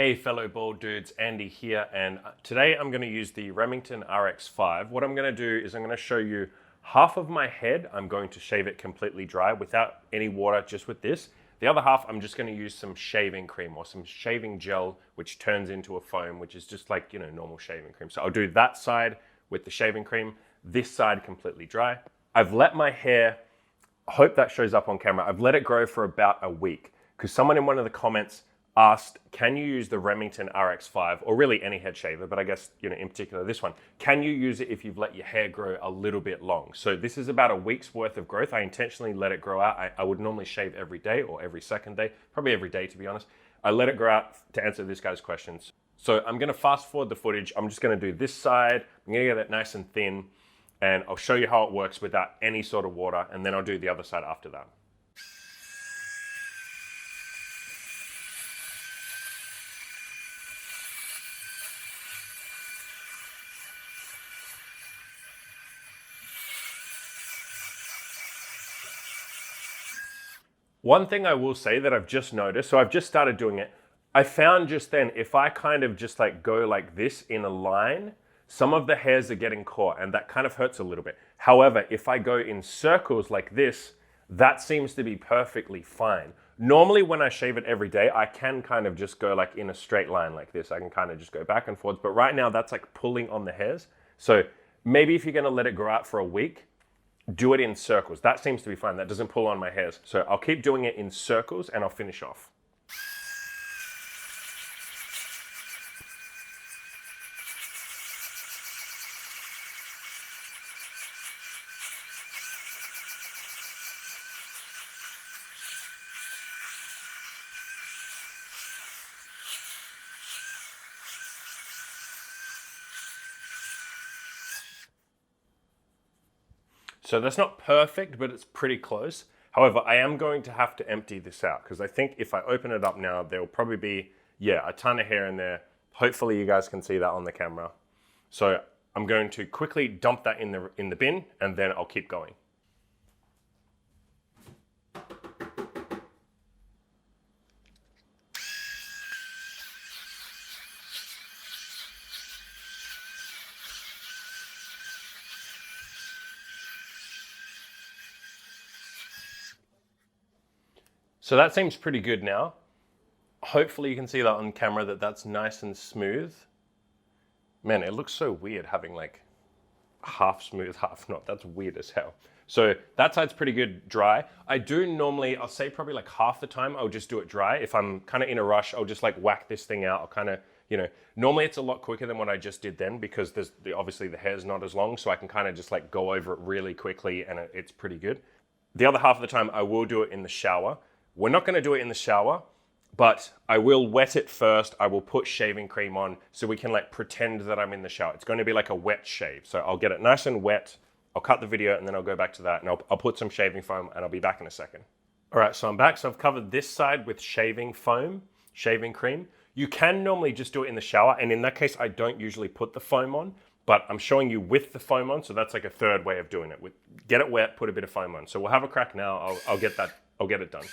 Hey fellow bald dudes, Andy here, and today I'm going to use the Remington RX5. What I'm going to do is I'm going to show you half of my head. I'm going to shave it completely dry without any water, just with this. The other half I'm just going to use some shaving cream or some shaving gel, which turns into a foam, which is just like, normal shaving cream. So I'll do that side with the shaving cream, this side completely dry. I've let my hair, I hope that shows up on camera, I've let it grow for about a week because someone in one of the comments asked, can you use the Remington RX5, or really any head shaver, but I guess, in particular this one, can you use it if you've let your hair grow a little bit long? So this is about a week's worth of growth. I intentionally let it grow out. I would normally shave every day or every second day, probably every day to be honest. I let it grow out to answer this guy's questions. So I'm gonna fast forward the footage. I'm just gonna do this side. I'm gonna get it nice and thin, and I'll show you how it works without any sort of water, and then I'll do the other side after that. One thing I will say that I've just noticed, so I've just started doing it, I found just then, if I kind of just like go like this in a line, some of the hairs are getting caught and that kind of hurts a little bit. However, if I go in circles like this, that seems to be perfectly fine. Normally when I shave it every day, I can kind of just go like in a straight line like this. I can kind of just go back and forwards, but right now that's like pulling on the hairs. So maybe if you're gonna let it grow out for a week, do it in circles. That seems to be fine. That doesn't pull on my hairs. So I'll keep doing it in circles and I'll finish off. So that's not perfect, but it's pretty close. However, I am going to have to empty this out because I think if I open it up now, there will probably be, a ton of hair in there. Hopefully you guys can see that on the camera. So I'm going to quickly dump that in the bin and then I'll keep going. So that seems pretty good now. Hopefully you can see that on camera that that's nice and smooth. Man, it looks so weird having like half smooth, half not. That's weird as hell. So that side's pretty good dry. I do normally, I'll say probably like half the time, I'll just do it dry. If I'm kind of in a rush, I'll just like whack this thing out. I'll kind of, normally it's a lot quicker than what I just did then because obviously the hair's not as long. So I can kind of just like go over it really quickly and it's pretty good. The other half of the time I will do it in the shower. We're not going to do it in the shower, but I will wet it first. I will put shaving cream on so we can like pretend that I'm in the shower. It's going to be like a wet shave. So I'll get it nice and wet. I'll cut the video and then I'll go back to that and I'll put some shaving foam and I'll be back in a second. All right, so I'm back. So I've covered this side with shaving foam, shaving cream. You can normally just do it in the shower. And in that case, I don't usually put the foam on, but I'm showing you with the foam on. So that's like a third way of doing it. Get it wet, put a bit of foam on. So we'll have a crack now. I'll get it done.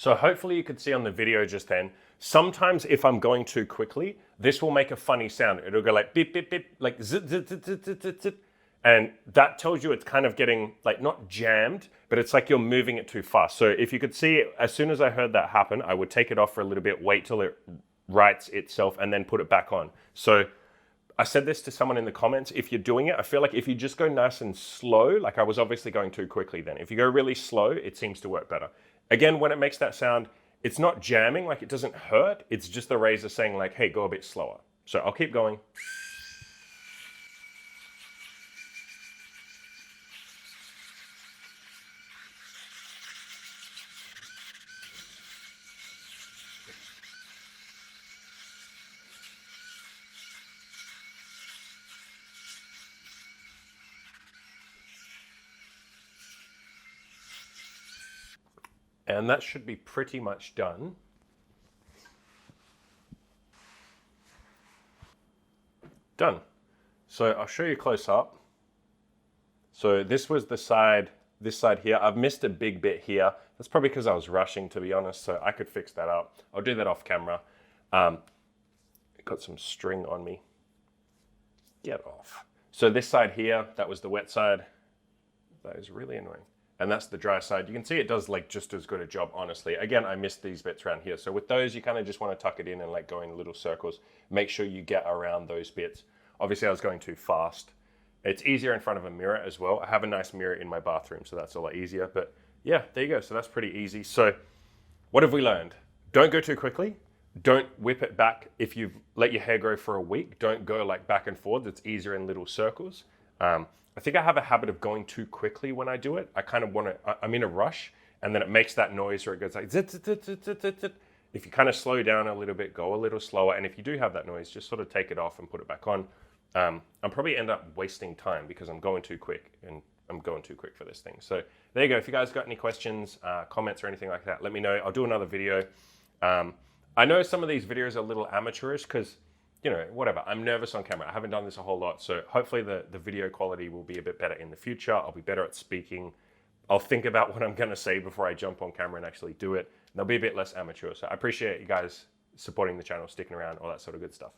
So hopefully you could see on the video just then, sometimes if I'm going too quickly, this will make a funny sound. It'll go like beep, beep, beep, like zit, zit, zit, zit, zit, zit, zit. And that tells you it's kind of getting like not jammed, but it's like you're moving it too fast. So if you could see, as soon as I heard that happen, I would take it off for a little bit, wait till it rights itself and then put it back on. So I said this to someone in the comments, if you're doing it, I feel like if you just go nice and slow, like I was obviously going too quickly then. If you go really slow, it seems to work better. Again, when it makes that sound, it's not jamming, like it doesn't hurt. It's just the razor saying like, hey, go a bit slower. So I'll keep going. And that should be pretty much done. Done. So I'll show you close up. So this was the side, this side here. I've missed a big bit here. That's probably because I was rushing, to be honest, so I could fix that up. I'll do that off camera. Got some string on me. Get off. So this side here, that was the wet side. That is really annoying. And that's the dry side. You can see it does like just as good a job, honestly. Again, I missed these bits around here. So with those, you kind of just want to tuck it in and like go in little circles. Make sure you get around those bits. Obviously, I was going too fast. It's easier in front of a mirror as well. I have a nice mirror in my bathroom, so that's a lot easier. But yeah, there you go. So that's pretty easy. So what have we learned? Don't go too quickly. Don't whip it back. If you've let your hair grow for a week, don't go like back and forth. It's easier in little circles. I think I have a habit of going too quickly when I do it. I kind of want to, I'm in a rush, and then it makes that noise where it goes like zit, zit, zit, zit, zit, zit, zit. If you kind of slow down a little bit, go a little slower, and if you do have that noise, just sort of take it off and put it back on. I'll probably end up wasting time because I'm going too quick, and I'm going too quick for this thing. So there you go. If you guys got any questions, comments or anything like that, let me know. I'll do another video. I know some of these videos are a little amateurish because, you know, whatever. I'm nervous on camera. I haven't done this a whole lot. So hopefully the video quality will be a bit better in the future. I'll be better at speaking. I'll think about what I'm going to say before I jump on camera and actually do it. And I'll be a bit less amateur. So I appreciate you guys supporting the channel, sticking around, all that sort of good stuff.